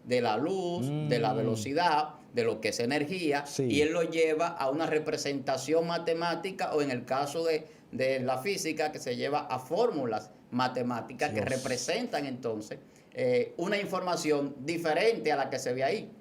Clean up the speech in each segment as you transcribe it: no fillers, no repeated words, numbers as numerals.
de la luz, de la velocidad, de lo que es energía, y él lo lleva a una representación matemática, o en el caso de la física, que se lleva a fórmulas matemáticas que representan entonces una información diferente a la que se ve ahí.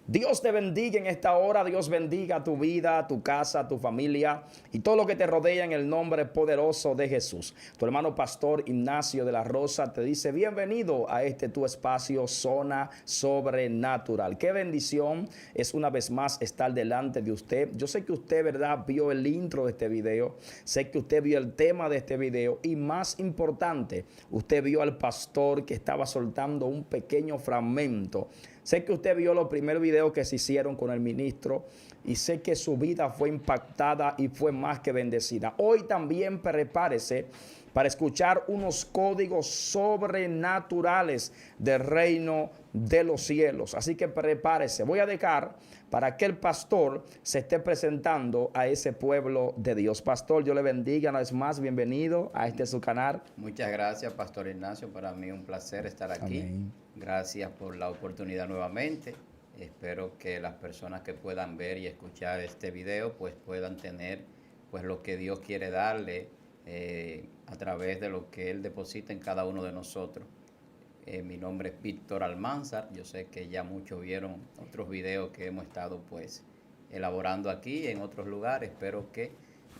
Dios te bendiga en esta hora, Dios bendiga tu vida, tu casa, tu familia y todo lo que te rodea en el nombre poderoso de Jesús. Tu hermano pastor Ignacio de la Rosa te dice bienvenido a este tu espacio Zona Sobrenatural. Qué bendición es una vez más estar delante de usted. Yo sé que usted, ¿verdad?, vio el intro de este video, sé que usted vio el tema de este video y más importante, usted vio al pastor que estaba soltando un pequeño fragmento. Sé que usted vio los primeros videos que se hicieron con el ministro y sé que su vida fue impactada y fue más que bendecida. Hoy también prepárese para escuchar unos códigos sobrenaturales del reino de los cielos. Así que prepárese. Voy a dejar para que el pastor se esté presentando a ese pueblo de Dios. Pastor, Dios le bendiga una vez más. Bienvenido a este su canal. Muchas gracias, Pastor Ignacio. Para mí un placer estar aquí. Amén. Gracias por la oportunidad nuevamente. Espero que las personas que puedan ver y escuchar este video pues puedan tener pues lo que Dios quiere darle a través de lo que Él deposita en cada uno de nosotros. Mi nombre es Víctor Almanzar. Yo sé que ya muchos vieron otros videos que hemos estado pues elaborando aquí en otros lugares. Espero que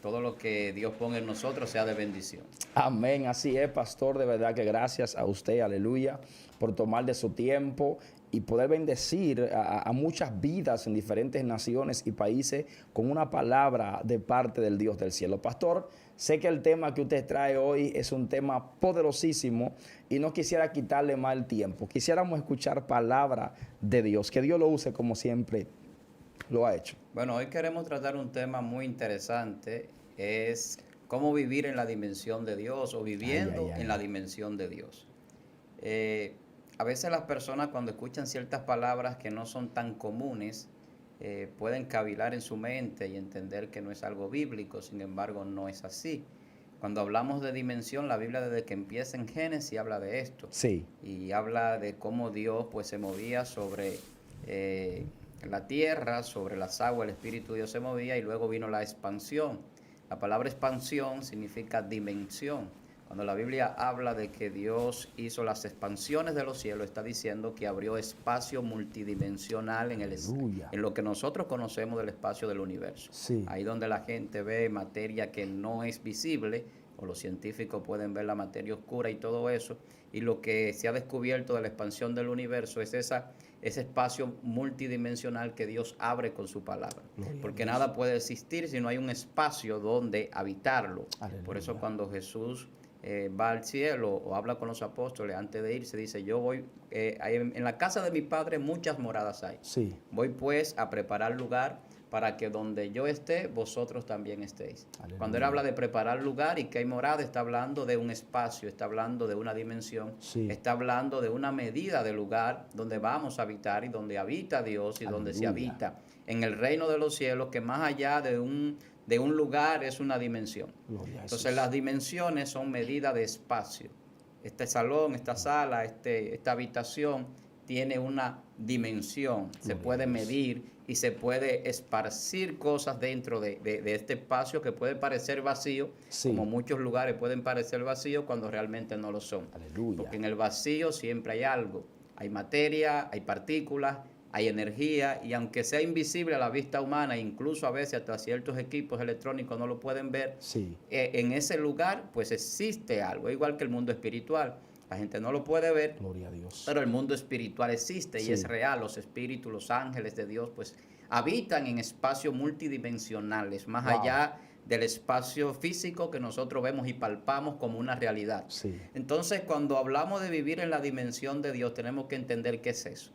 todo lo que Dios ponga en nosotros sea de bendición. Amén, así es, pastor. De verdad que gracias a usted, aleluya, por tomar de su tiempo y poder bendecir a muchas vidas en diferentes naciones y países con una palabra de parte del Dios del cielo. Pastor, sé que el tema que usted trae hoy es un tema poderosísimo y no quisiera quitarle más el tiempo. Quisiéramos escuchar palabra de Dios. Que Dios lo use como siempre lo ha hecho. Bueno, hoy queremos tratar un tema muy interesante. Es cómo vivir en la dimensión de Dios o viviendo en la dimensión de Dios. A veces las personas cuando escuchan ciertas palabras que no son tan comunes, pueden cavilar en su mente y entender que no es algo bíblico. Sin embargo, no es así. Cuando hablamos de dimensión, la Biblia desde que empieza en Génesis habla de esto. Sí. Y habla de cómo Dios pues se movía sobre la tierra, sobre las aguas, el Espíritu de Dios se movía y luego vino la expansión. La palabra expansión significa dimensión. Cuando la Biblia habla de que Dios hizo las expansiones de los cielos, está diciendo que abrió espacio multidimensional en lo que nosotros conocemos del espacio del universo. Sí. Ahí donde la gente ve materia que no es visible, o los científicos pueden ver la materia oscura y todo eso, y lo que se ha descubierto de la expansión del universo es ese espacio multidimensional que Dios abre con su palabra. Porque nada puede existir si no hay un espacio donde habitarlo. Aleluya. Por eso cuando Jesús va al cielo o habla con los apóstoles antes de irse, dice, yo voy, en la casa de mi Padre muchas moradas hay. Sí. Voy pues a preparar lugar para que donde yo esté, vosotros también estéis. Aleluya. Cuando él habla de preparar lugar y que hay morada, está hablando de un espacio, está hablando de una dimensión, sí, está hablando de una medida de lugar donde vamos a habitar y donde habita Dios y Aleluya. Donde se habita en el reino de los cielos, que más allá de un lugar es una dimensión. Entonces las dimensiones son medidas de espacio. Este salón, esta sala, esta habitación tiene una dimensión. Se puede medir y se puede esparcir cosas dentro de este espacio que puede parecer vacío, sí, como muchos lugares pueden parecer vacíos cuando realmente no lo son. Aleluya. Porque en el vacío siempre hay algo. Hay materia, hay partículas, hay energía, y aunque sea invisible a la vista humana, incluso a veces hasta ciertos equipos electrónicos no lo pueden ver, sí, en ese lugar pues existe algo, igual que el mundo espiritual. La gente no lo puede ver, gloria a Dios, pero el mundo espiritual existe, sí, y es real. Los espíritus, los ángeles de Dios pues habitan en espacios multidimensionales, más allá del espacio físico que nosotros vemos y palpamos como una realidad. Sí. Entonces, cuando hablamos de vivir en la dimensión de Dios, tenemos que entender qué es eso.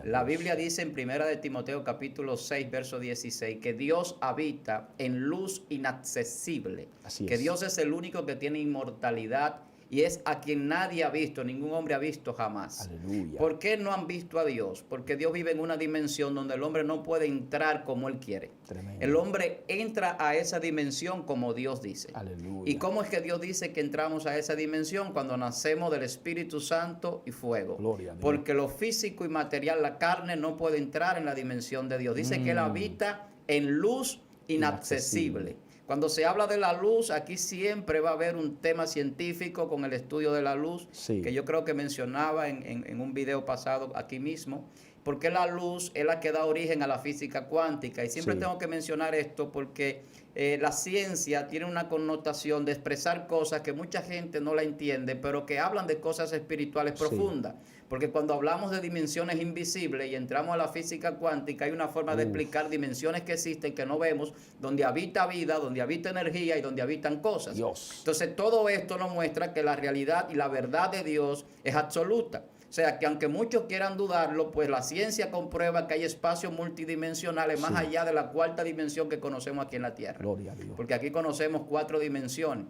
La Biblia dice en 1 de Timoteo capítulo 6, verso 16, que Dios habita en luz inaccesible, que Dios es el único que tiene inmortalidad y es a quien nadie ha visto, ningún hombre ha visto jamás. Aleluya. ¿Por qué no han visto a Dios? Porque Dios vive en una dimensión donde el hombre no puede entrar como él quiere. Tremendo. El hombre entra a esa dimensión como Dios dice. Aleluya. ¿Y cómo es que Dios dice que entramos a esa dimensión? Cuando nacemos del Espíritu Santo y fuego. Gloria a Dios. Porque lo físico y material, la carne, no puede entrar en la dimensión de Dios. Dice que él habita en luz inaccesible. Cuando se habla de la luz, aquí siempre va a haber un tema científico con el estudio de la luz, que yo creo que mencionaba en un video pasado aquí mismo, porque la luz es la que da origen a la física cuántica. Y siempre tengo que mencionar esto porque la ciencia tiene una connotación de expresar cosas que mucha gente no la entiende, pero que hablan de cosas espirituales profundas. Porque cuando hablamos de dimensiones invisibles y entramos a la física cuántica, hay una forma de explicar dimensiones que existen, que no vemos, donde habita vida, donde habita energía y donde habitan cosas. Dios. Entonces todo esto nos muestra que la realidad y la verdad de Dios es absoluta. O sea, que aunque muchos quieran dudarlo, pues la ciencia comprueba que hay espacios multidimensionales más allá de la cuarta dimensión que conocemos aquí en la Tierra. Gloria a Dios. Porque aquí conocemos 4 dimensiones.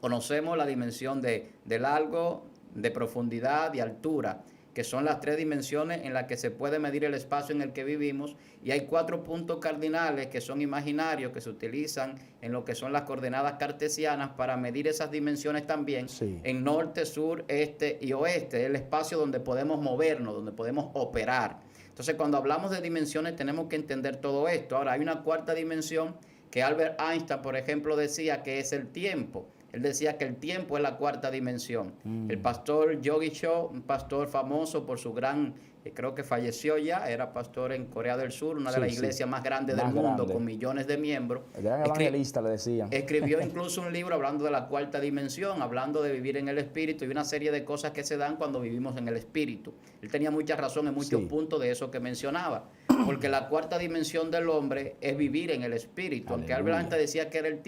Conocemos la dimensión de largo, de profundidad y altura, que son las 3 dimensiones en las que se puede medir el espacio en el que vivimos, y hay 4 puntos cardinales que son imaginarios, que se utilizan en lo que son las coordenadas cartesianas para medir esas dimensiones también, en norte, sur, este y oeste, el espacio donde podemos movernos, donde podemos operar. Entonces, cuando hablamos de dimensiones tenemos que entender todo esto. Ahora, hay una 4ª dimensión que Albert Einstein, por ejemplo, decía que es el tiempo. Él decía que el tiempo es la 4ª dimensión. El pastor Yogi Cho, un pastor famoso por su gran, creo que falleció ya, era pastor en Corea del Sur, una de las iglesias más grandes del mundo, con millones de miembros. El gran evangelista, le decían. Escribió incluso un libro hablando de la 4ª dimensión, hablando de vivir en el espíritu y una serie de cosas que se dan cuando vivimos en el espíritu. Él tenía mucha razón en muchos puntos de eso que mencionaba, porque la 4ª dimensión del hombre es vivir en el espíritu. Aunque Albert Einstein decía que era el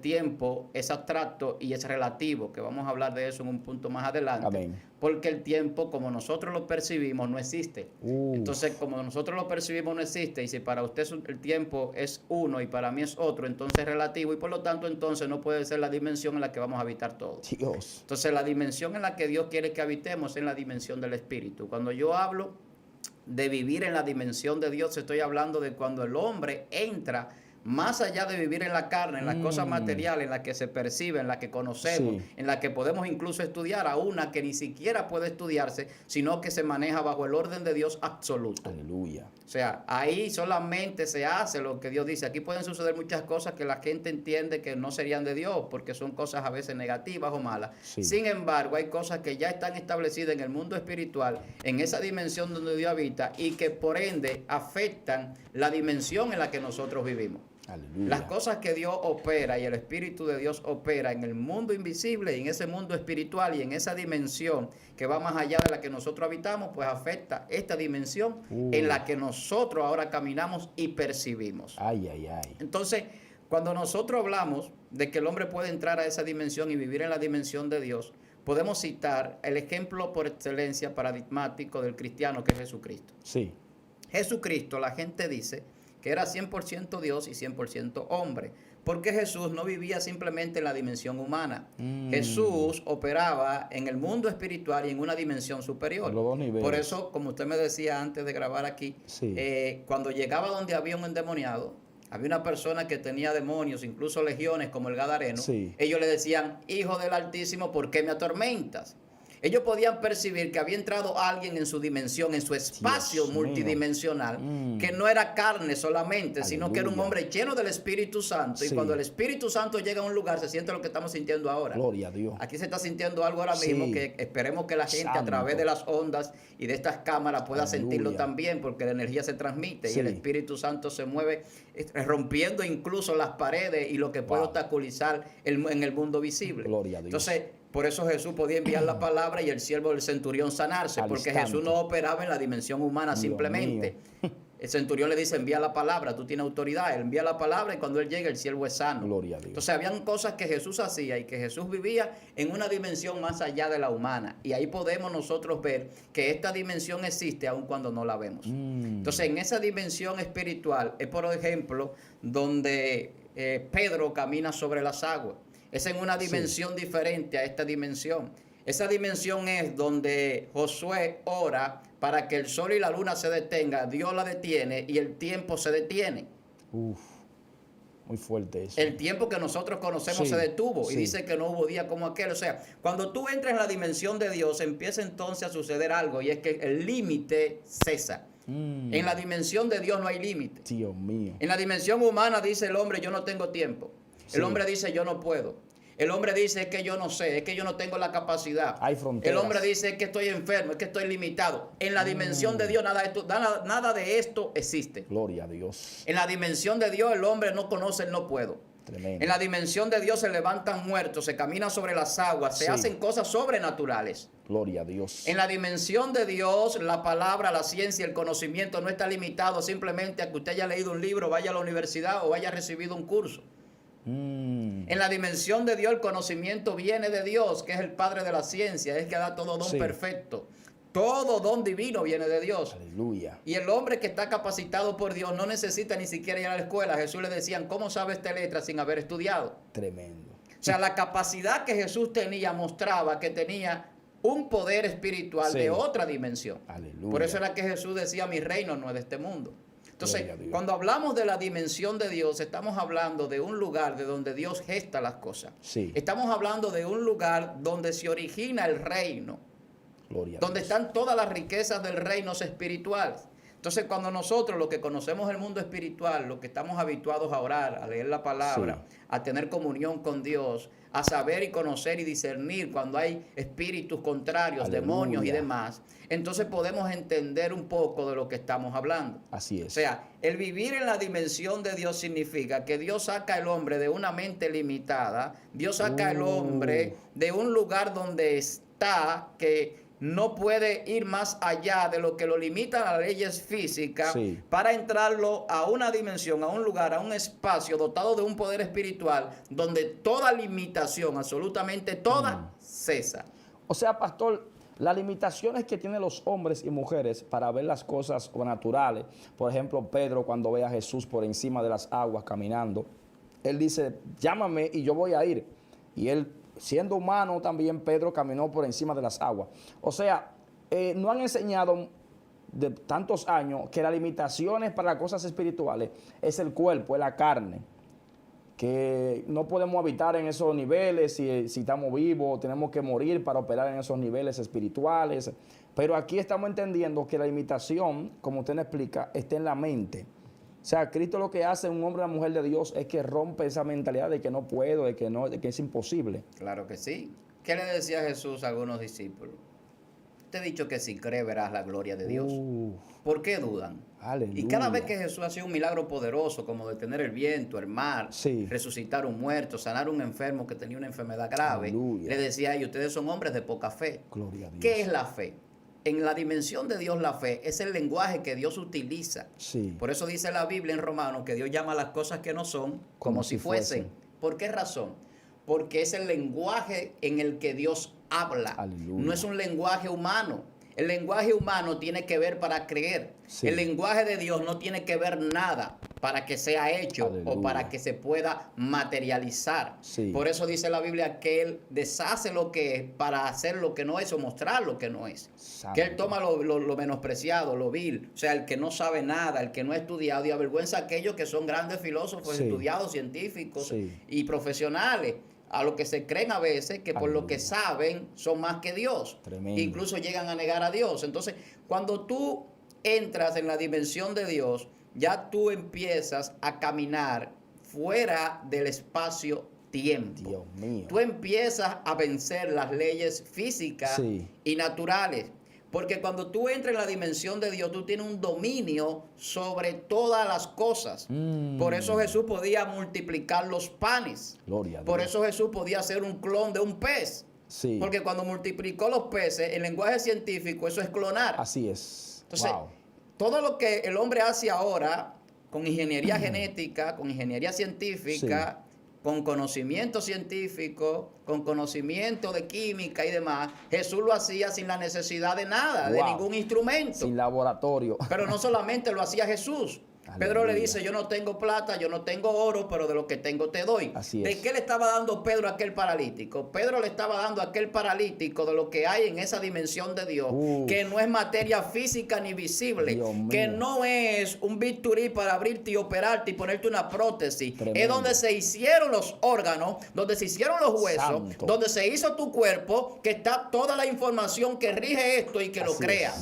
tiempo es abstracto y es relativo, que vamos a hablar de eso en un punto más adelante. Amén. Porque el tiempo, como nosotros lo percibimos, no existe. Entonces, como nosotros lo percibimos, no existe. Y si para usted el tiempo es uno y para mí es otro, entonces es relativo. Y por lo tanto, entonces no puede ser la dimensión en la que vamos a habitar todos. Dios. Entonces, la dimensión en la que Dios quiere que habitemos es la dimensión del espíritu. Cuando yo hablo de vivir en la dimensión de Dios, estoy hablando de cuando el hombre entra más allá de vivir en la carne, en las cosas materiales, en las que se perciben, en las que conocemos, en las que podemos incluso estudiar, a una que ni siquiera puede estudiarse, sino que se maneja bajo el orden de Dios absoluto. Aleluya. O sea, ahí solamente se hace lo que Dios dice. Aquí pueden suceder muchas cosas que la gente entiende que no serían de Dios, porque son cosas a veces negativas o malas. Sin embargo, hay cosas que ya están establecidas en el mundo espiritual, en esa dimensión donde Dios habita, y que por ende afectan la dimensión en la que nosotros vivimos. Aleluya. Las cosas que Dios opera y el Espíritu de Dios opera en el mundo invisible y en ese mundo espiritual y en esa dimensión que va más allá de la que nosotros habitamos, pues afecta esta dimensión en la que nosotros ahora caminamos y percibimos. Ay, ay, ay. Entonces, cuando nosotros hablamos de que el hombre puede entrar a esa dimensión y vivir en la dimensión de Dios, podemos citar el ejemplo por excelencia paradigmático del cristiano, que es Jesucristo. Sí. Jesucristo, la gente dice que era 100% Dios y 100% hombre, porque Jesús no vivía simplemente en la dimensión humana. Jesús operaba en el mundo espiritual y en una dimensión superior. Por eso, como usted me decía antes de grabar aquí, cuando llegaba donde había un endemoniado, había una persona que tenía demonios, incluso legiones como el Gadareno, ellos le decían: Hijo del Altísimo, ¿por qué me atormentas? Ellos podían percibir que había entrado alguien en su dimensión, en su espacio multidimensional, que no era carne solamente, sino que era un hombre lleno del Espíritu Santo. Y cuando el Espíritu Santo llega a un lugar, se siente lo que estamos sintiendo ahora. Gloria a Dios. Aquí se está sintiendo algo ahora mismo que esperemos que la gente a través de las ondas y de estas cámaras pueda sentirlo también, porque la energía se transmite y el Espíritu Santo se mueve rompiendo incluso las paredes y lo que puede obstaculizar en el mundo visible. Gloria a Dios. Entonces, por eso Jesús podía enviar la palabra y el siervo del centurión sanarse, porque Jesús no operaba en la dimensión humana simplemente. El centurión le dice: envía la palabra, tú tienes autoridad. Él envía la palabra y cuando él llega, el siervo es sano. Gloria a Dios. Entonces, habían cosas que Jesús hacía y que Jesús vivía en una dimensión más allá de la humana. Y ahí podemos nosotros ver que esta dimensión existe aun cuando no la vemos. Entonces, en esa dimensión espiritual es, por ejemplo, donde Pedro camina sobre las aguas. Es en una dimensión diferente a esta dimensión. Esa dimensión es donde Josué ora para que el sol y la luna se detengan. Dios la detiene y el tiempo se detiene. Uf, muy fuerte eso. El tiempo que nosotros conocemos se detuvo y dice que no hubo día como aquel. O sea, cuando tú entras en la dimensión de Dios, empieza entonces a suceder algo y es que el límite cesa. En la dimensión de Dios no hay límite. Dios mío. En la dimensión humana dice el hombre, yo no tengo tiempo. El hombre dice, yo no puedo. El hombre dice, es que yo no sé, es que yo no tengo la capacidad. Hay fronteras. El hombre dice, es que estoy enfermo, es que estoy limitado. En la dimensión de Dios nada de esto existe. Gloria a Dios. En la dimensión de Dios el hombre no conoce el no puedo. Tremendo. En la dimensión de Dios se levantan muertos, se camina sobre las aguas, se hacen cosas sobrenaturales. Gloria a Dios. En la dimensión de Dios, la palabra, la ciencia, el conocimiento no está limitado simplemente a que usted haya leído un libro, vaya a la universidad o haya recibido un curso. En la dimensión de Dios, el conocimiento viene de Dios, que es el Padre de la ciencia, es el que da todo don perfecto. Todo don divino viene de Dios. Aleluya. Y el hombre que está capacitado por Dios no necesita ni siquiera ir a la escuela. Jesús le decían, ¿cómo sabe esta letra sin haber estudiado? Tremendo. O sea, la capacidad que Jesús tenía mostraba que tenía un poder espiritual de otra dimensión. Aleluya. Por eso era que Jesús decía, mi reino no es de este mundo. Entonces, cuando hablamos de la dimensión de Dios, estamos hablando de un lugar de donde Dios gesta las cosas. Estamos hablando de un lugar donde se origina el reino. Gloria donde están todas las riquezas del reino espiritual. Entonces, cuando nosotros, los que conocemos el mundo espiritual, los que estamos habituados a orar, a leer la palabra, a tener comunión con Dios, a saber y conocer y discernir cuando hay espíritus contrarios, demonios y demás, entonces podemos entender un poco de lo que estamos hablando. Así es. O sea, el vivir en la dimensión de Dios significa que Dios saca al hombre de una mente limitada, Dios saca al hombre de un lugar donde está, que no puede ir más allá de lo que lo limitan las leyes físicas para entrarlo a una dimensión, a un lugar, a un espacio dotado de un poder espiritual donde toda limitación, absolutamente toda, cesa. O sea, pastor, las limitaciones que tienen los hombres y mujeres para ver las cosas sobrenaturales, por ejemplo, Pedro cuando ve a Jesús por encima de las aguas caminando, él dice, llámame y yo voy a ir. Y él, siendo humano también, Pedro caminó por encima de las aguas. O sea, no han enseñado de tantos años que las limitaciones para las cosas espirituales es el cuerpo, es la carne. Que no podemos habitar en esos niveles si estamos vivos, tenemos que morir para operar en esos niveles espirituales. Pero aquí estamos entendiendo que la limitación, como usted nos explica, está en la mente. O sea, Cristo lo que hace un hombre o una mujer de Dios es que rompe esa mentalidad de que no puedo, de que es imposible. Claro que sí. ¿Qué le decía Jesús a algunos discípulos? Te he dicho que si crees verás la gloria de Dios. ¿Por qué dudan? Aleluya. Y cada vez que Jesús hacía un milagro poderoso, como detener el viento, el mar, resucitar un muerto, sanar un enfermo que tenía una enfermedad grave, le decía a ellos, ustedes son hombres de poca fe. Gloria a Dios. ¿Qué es la fe? En la dimensión de Dios, la fe es el lenguaje que Dios utiliza. Por eso dice la Biblia en Romanos que Dios llama a las cosas que no son como si fuesen. ¿Por qué razón? Porque es el lenguaje en el que Dios habla. Aleluya. No es un lenguaje humano. El lenguaje humano tiene que ver para creer. El lenguaje de Dios no tiene que ver nada para que sea hecho o para que se pueda materializar. Por eso dice la Biblia que Él deshace lo que es para hacer lo que no es o mostrar lo que no es. Que Él toma lo menospreciado, lo vil, o sea, el que no sabe nada, el que no ha estudiado, y avergüenza a aquellos que son grandes filósofos, estudiados, científicos y profesionales, a lo que se creen a veces que por lo que saben son más que Dios. Tremendo. Incluso llegan a negar a Dios. Entonces, cuando tú entras en la dimensión de Dios, ya tú empiezas a caminar fuera del espacio-tiempo. Dios mío. Tú empiezas a vencer las leyes físicas y naturales. Porque cuando tú entras en la dimensión de Dios, tú tienes un dominio sobre todas las cosas. Por eso Jesús podía multiplicar los panes. Gloria a Dios. Por eso Jesús podía hacer un clon de un pez. Porque cuando multiplicó los peces, en lenguaje científico, eso es clonar. Así es. Entonces, todo lo que el hombre hace ahora, con ingeniería genética, con ingeniería científica, con conocimiento científico, con conocimiento de química y demás, Jesús lo hacía sin la necesidad de nada, de ningún instrumento. Sin laboratorio. Pero no solamente lo hacía Jesús. Pedro le dice, yo no tengo plata, yo no tengo oro, pero de lo que tengo te doy. Así ¿De es. qué le estaba dando Pedro a aquel paralítico? Pedro le estaba dando a aquel paralítico de lo que hay en esa dimensión de Dios, que no es materia física ni visible, que no es un bisturí para abrirte y operarte y ponerte una prótesis. Tremendo. Es donde se hicieron los órganos, donde se hicieron los huesos, Santo. Donde se hizo tu cuerpo, que está toda la información que rige esto y que así lo crea.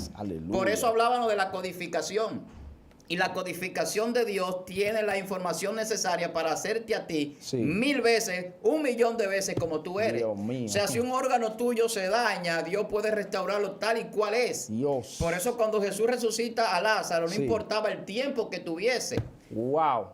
Por eso hablábamos de la codificación. Y la codificación de Dios tiene la información necesaria para hacerte a ti 1000 veces, 1.000.000 de veces como tú eres. Dios mío. O sea, si un órgano tuyo se daña, Dios puede restaurarlo tal y cual es. Dios. Por eso cuando Jesús resucita a Lázaro, no importaba el tiempo que tuviese. Wow.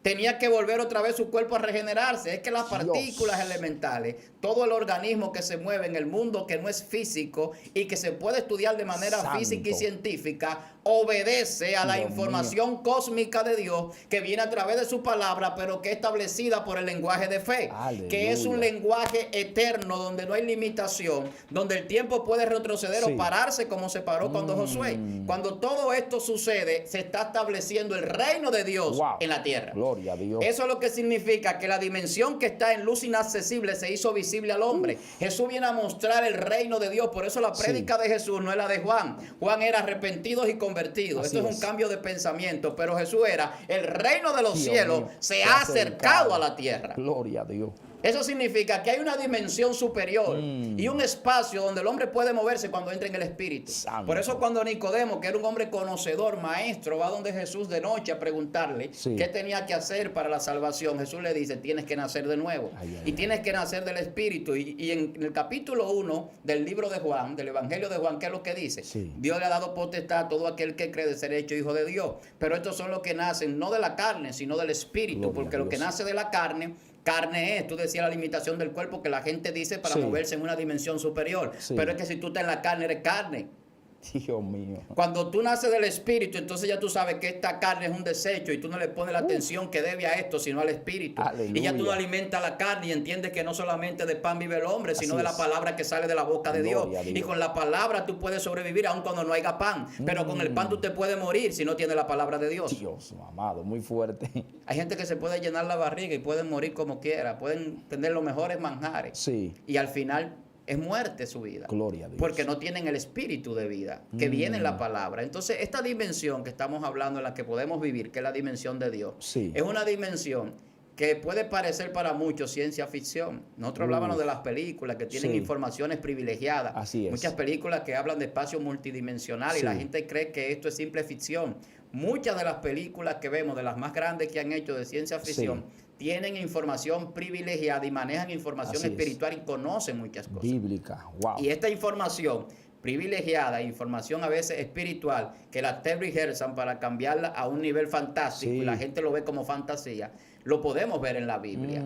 Tenía que volver otra vez su cuerpo a regenerarse. Es que las partículas elementales, todo el organismo que se mueve en el mundo que no es físico y que se puede estudiar de manera física y científica, obedece a la información cósmica de Dios que viene a través de su palabra, pero que es establecida por el lenguaje de fe. Aleluya. Que es un lenguaje eterno donde no hay limitación, donde el tiempo puede retroceder o pararse como se paró cuando Josué. Cuando todo esto sucede, se está estableciendo el reino de Dios en la tierra. Gloria a Dios. Eso es lo que significa que la dimensión que está en luz inaccesible se hizo visible al hombre. Jesús viene a mostrar el reino de Dios. Por eso la prédica de Jesús no es la de Juan. Juan era arrepentidos y convertidos. Esto es un cambio de pensamiento. Pero Jesús era el reino de los cielos se ha acercado a la tierra. Gloria a Dios. Eso significa que hay una dimensión superior y un espacio donde el hombre puede moverse cuando entra en el Espíritu. Santo. Por eso cuando Nicodemo, que era un hombre conocedor, maestro, va donde Jesús de noche a preguntarle qué tenía que hacer para la salvación, Jesús le dice, tienes que nacer de nuevo. Y tienes que nacer del Espíritu. Y en el capítulo 1 del libro de Juan, del Evangelio de Juan, ¿qué es lo que dice? Dios le ha dado potestad a todo aquel que cree de ser hecho hijo de Dios. Pero estos son los que nacen no de la carne, sino del Espíritu. Porque lo que nace de la carne es, tú decías la limitación del cuerpo que la gente dice para moverse en una dimensión superior. Pero es que si tú estás en la carne, eres carne. Dios mío. Cuando tú naces del Espíritu, entonces ya tú sabes que esta carne es un desecho y tú no le pones la atención que debe a esto, sino al Espíritu. Aleluya. Y ya tú no alimentas la carne y entiendes que no solamente de pan vive el hombre, sino de la palabra que sale de la boca de Dios. Y con la palabra tú puedes sobrevivir aun cuando no haya pan. Pero con el pan tú te puedes morir si no tienes la palabra de Dios. Dios, amado, muy fuerte. Hay gente que se puede llenar la barriga y pueden morir como quiera. Pueden tener los mejores manjares. Y al final es muerte su vida. Gloria a Dios. Porque no tienen el espíritu de vida que viene en la palabra. Entonces, esta dimensión que estamos hablando, en la que podemos vivir, que es la dimensión de Dios, es una dimensión que puede parecer para muchos ciencia ficción. Nosotros hablábamos de las películas que tienen informaciones privilegiadas. Así es. Muchas películas que hablan de espacio multidimensional y la gente cree que esto es simple ficción. Muchas de las películas que vemos, de las más grandes que han hecho de ciencia ficción, tienen información privilegiada y manejan información espiritual y conocen muchas cosas. Bíblica, wow. Y esta información privilegiada, información a veces espiritual, que la tergiversan para cambiarla a un nivel fantástico y la gente lo ve como fantasía, lo podemos ver en la Biblia.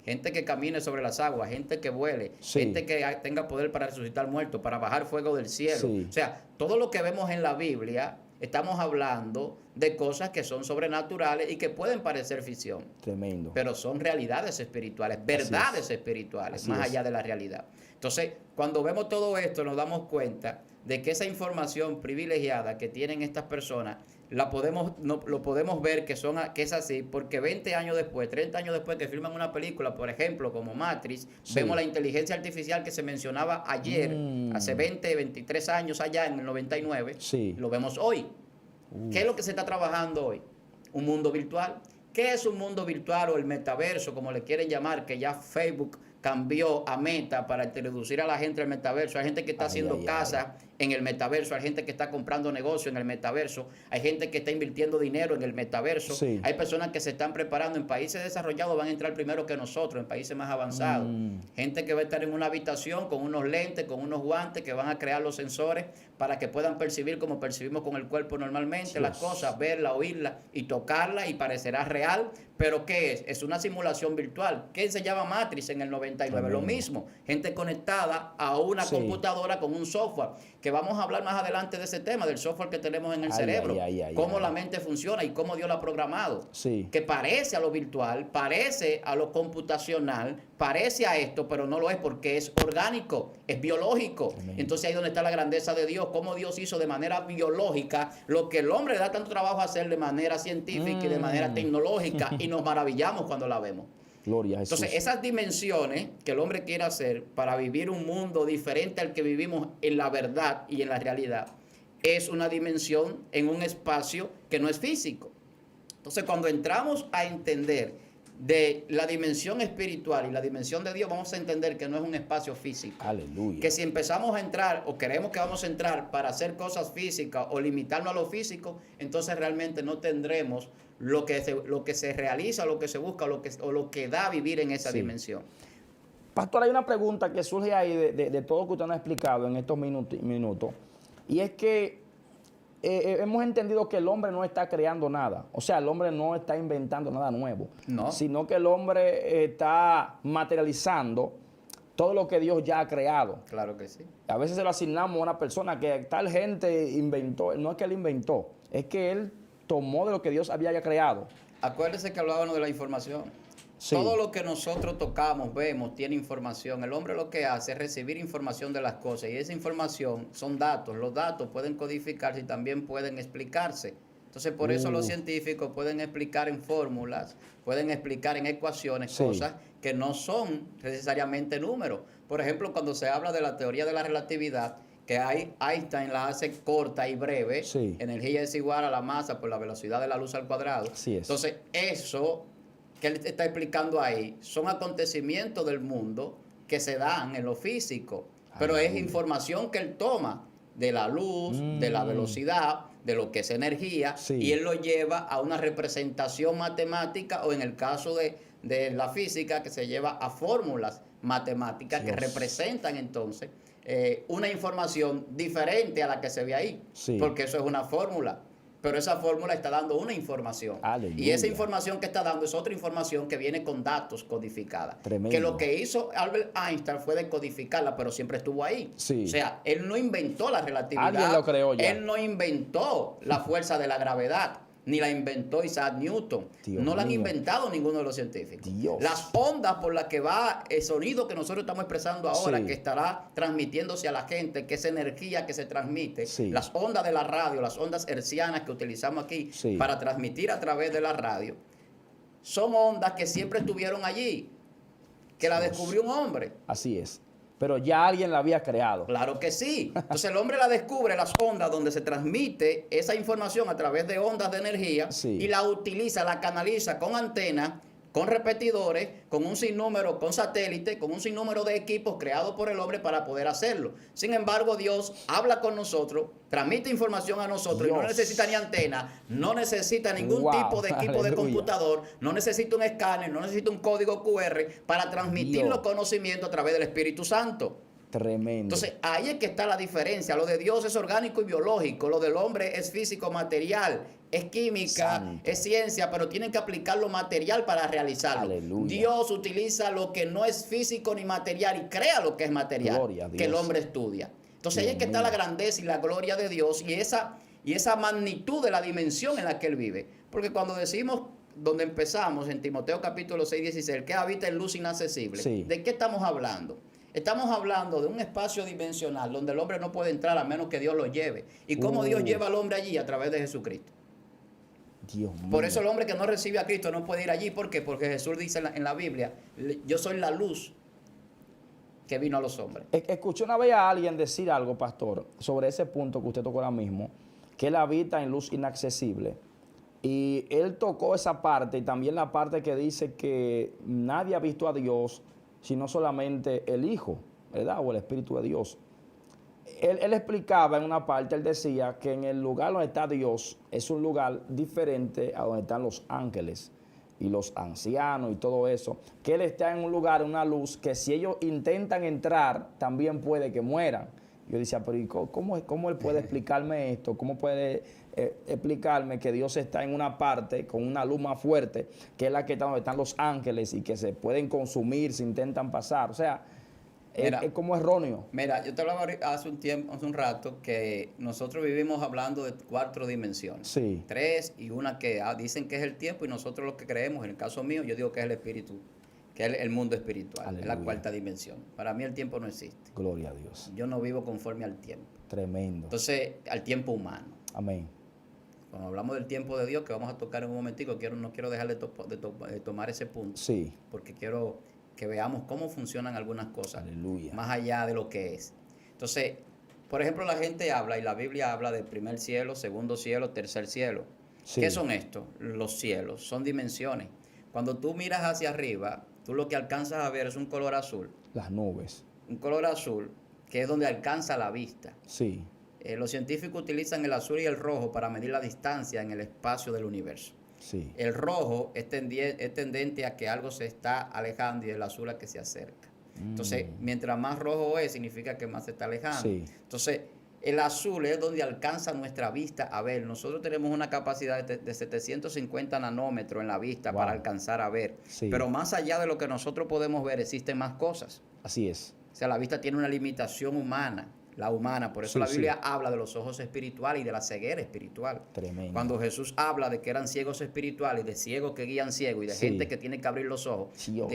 Gente que camine sobre las aguas, gente que vuele, gente que tenga poder para resucitar muertos, para bajar fuego del cielo. O sea, todo lo que vemos en la Biblia, estamos hablando de cosas que son sobrenaturales y que pueden parecer ficción. Tremendo. Pero son realidades espirituales, verdades espirituales, más allá de la realidad. Entonces, cuando vemos todo esto, nos damos cuenta de que esa información privilegiada que tienen estas personas, lo podemos ver que es así, porque 20 años después, 30 años después que filman una película, por ejemplo, como Matrix, vemos la inteligencia artificial que se mencionaba ayer, hace 20, 23 años allá en el 99, lo vemos hoy. ¿Qué es lo que se está trabajando hoy? Un mundo virtual. ¿Qué es un mundo virtual o el metaverso, como le quieren llamar, que ya Facebook cambió a Meta para introducir a la gente al metaverso? Hay gente que está haciendo casas en el metaverso, hay gente que está comprando negocios en el metaverso, hay gente que está invirtiendo dinero en el metaverso, hay personas que se están preparando. En países desarrollados van a entrar primero que nosotros, en países más avanzados. Gente que va a estar en una habitación con unos lentes, con unos guantes, que van a crear los sensores para que puedan percibir como percibimos con el cuerpo normalmente las cosas, verla, oírla y tocarla, y parecerá real. ¿Pero qué es? Es una simulación virtual. ¿Qué se llama Matrix en el 99? Lo mismo. Gente conectada a una computadora con un software que vamos a hablar más adelante de ese tema, del software que tenemos en el cerebro, cómo la mente funciona y cómo Dios la ha programado, que parece a lo virtual, parece a lo computacional, parece a esto, pero no lo es porque es orgánico, es biológico. Entonces ahí es donde está la grandeza de Dios, cómo Dios hizo de manera biológica lo que el hombre le da tanto trabajo a hacer de manera científica y de manera tecnológica, y nos maravillamos cuando la vemos. Gloria a Jesús. Entonces, esas dimensiones que el hombre quiere hacer para vivir un mundo diferente al que vivimos en la verdad y en la realidad, es una dimensión en un espacio que no es físico. Entonces, cuando entramos a entender de la dimensión espiritual y la dimensión de Dios, vamos a entender que no es un espacio físico. Aleluya. Que si empezamos a entrar o queremos que vamos a entrar para hacer cosas físicas o limitarnos a lo físico, entonces realmente no tendremos lo que se realiza, lo que se busca o lo que da vivir en esa dimensión. Pastor, hay una pregunta que surge ahí de todo lo que usted nos ha explicado en estos minutos, y es que hemos entendido que el hombre no está creando nada. O sea, el hombre no está inventando nada nuevo, sino que el hombre está materializando todo lo que Dios ya ha creado. Claro que sí. A veces se lo asignamos a una persona que tal gente inventó. No es que él inventó, es que él tomó de lo que Dios había ya creado. Acuérdese que hablábamos de la información. Sí. Todo lo que nosotros tocamos, vemos, tiene información. El hombre lo que hace es recibir información de las cosas, y esa información son datos. Los datos pueden codificarse y también pueden explicarse. Entonces, por eso los científicos pueden explicar en fórmulas, pueden explicar en ecuaciones cosas que no son necesariamente números. Por ejemplo, cuando se habla de la teoría de la relatividad, que Einstein la hace corta y breve, energía es igual a la masa por la velocidad de la luz al cuadrado. Entonces, eso que él está explicando ahí son acontecimientos del mundo que se dan en lo físico, pero es información que él toma de la luz, de la velocidad, de lo que es energía, y él lo lleva a una representación matemática, o en el caso de la física, que se lleva a fórmulas matemáticas que representan entonces una información diferente a la que se ve ahí, porque eso es una fórmula. Pero esa fórmula está dando una información. Aleluya. Y esa información que está dando es otra información que viene con datos codificadas. Tremendo. Que lo que hizo Albert Einstein fue decodificarla, pero siempre estuvo ahí. O sea, él no inventó la relatividad. Alguien lo creó ya. Él no inventó la fuerza de la gravedad, ni la inventó Isaac Newton. No la han inventado ninguno de los científicos. Las ondas por las que va el sonido que nosotros estamos expresando ahora, que estará transmitiéndose a la gente, que es energía que se transmite, las ondas de la radio, las ondas hertzianas que utilizamos aquí para transmitir a través de la radio, son ondas que siempre estuvieron allí, que la descubrió un hombre. Así es. Pero ya alguien la había creado. Claro que sí. Entonces el hombre la descubre, las ondas donde se transmite esa información a través de ondas de energía, y la utiliza, la canaliza con antenas, con repetidores, con un sinnúmero, con satélites, con un sinnúmero de equipos creados por el hombre para poder hacerlo. Sin embargo, Dios habla con nosotros, transmite información a nosotros, y no necesita ni antena, no necesita ningún tipo de equipo de computador, no necesita un escáner, no necesita un código QR para transmitir los conocimientos a través del Espíritu Santo. Tremendo. Entonces, ahí es que está la diferencia. Lo de Dios es orgánico y biológico, lo del hombre es físico, material, es química, es ciencia, pero tienen que aplicar lo material para realizarlo. Aleluya. Dios utiliza lo que no es físico ni material y crea lo que es material, que el hombre estudia. Entonces, ahí es que está la grandeza y la gloria de Dios, y esa magnitud de la dimensión en la que Él vive. Porque cuando decimos, donde empezamos, en Timoteo capítulo 6, 16, que habita en luz inaccesible, ¿de qué estamos hablando? Estamos hablando de un espacio dimensional donde el hombre no puede entrar a menos que Dios lo lleve. ¿Y cómo Dios lleva al hombre allí? A través de Jesucristo. Dios mío. Por eso el hombre que no recibe a Cristo no puede ir allí. ¿Por qué? Porque Jesús dice en la Biblia, yo soy la luz que vino a los hombres. Escuché una vez a alguien decir algo, pastor, sobre ese punto que usted tocó ahora mismo, que él habita en luz inaccesible. Y él tocó esa parte, y también la parte que dice que nadie ha visto a Dios sino solamente el Hijo, ¿verdad? O el Espíritu de Dios. Él explicaba en una parte, él decía que en el lugar donde está Dios es un lugar diferente a donde están los ángeles y los ancianos y todo eso. Que Él está en un lugar, en una luz, que si ellos intentan entrar, también puede que mueran. Yo decía, pero ¿cómo Él puede explicarme esto? ¿Cómo puede explicarme que Dios está en una parte con una luz más fuerte, que es la que está donde están los ángeles y que se pueden consumir si intentan pasar? O sea, es como erróneo. Mira, yo te hablaba hace un rato, que nosotros vivimos hablando de 4 dimensiones. Sí. 3 y una que dicen que es el tiempo, y nosotros lo que creemos, en el caso mío, yo digo que es el espíritu, que es el mundo espiritual. Aleluya. Es la 4ª dimensión. Para mí el tiempo no existe. Gloria a Dios. Yo no vivo conforme al tiempo. Tremendo. Entonces, al tiempo humano. Amén. Cuando hablamos del tiempo de Dios, que vamos a tocar en un momentico, no quiero dejar de tomar ese punto. Sí. Porque quiero que veamos cómo funcionan algunas cosas. Aleluya. Más allá de lo que es. Entonces, por ejemplo, la gente habla, y la Biblia habla de primer cielo, segundo cielo, tercer cielo. Sí. ¿Qué son estos? Los cielos. Son dimensiones. Cuando tú miras hacia arriba, tú lo que alcanzas a ver es un color azul. Las nubes. Un color azul, que es donde alcanza la vista. Sí. Los científicos utilizan el azul y el rojo para medir la distancia en el espacio del universo. Sí. El rojo es tendente a que algo se está alejando, y el azul a que se acerca. Entonces, mientras más rojo es, significa que más se está alejando. Sí. Entonces, el azul es donde alcanza nuestra vista a ver. Nosotros tenemos una capacidad de 750 nanómetros en la vista para alcanzar a ver. Sí. Pero más allá de lo que nosotros podemos ver, existen más cosas. Así es. O sea, la vista tiene una limitación humana. La humana, por eso la Biblia habla de los ojos espirituales y de la ceguera espiritual. Tremendo. Cuando Jesús habla de que eran ciegos espirituales, de ciegos que guían ciegos, y de gente que tiene que abrir los ojos.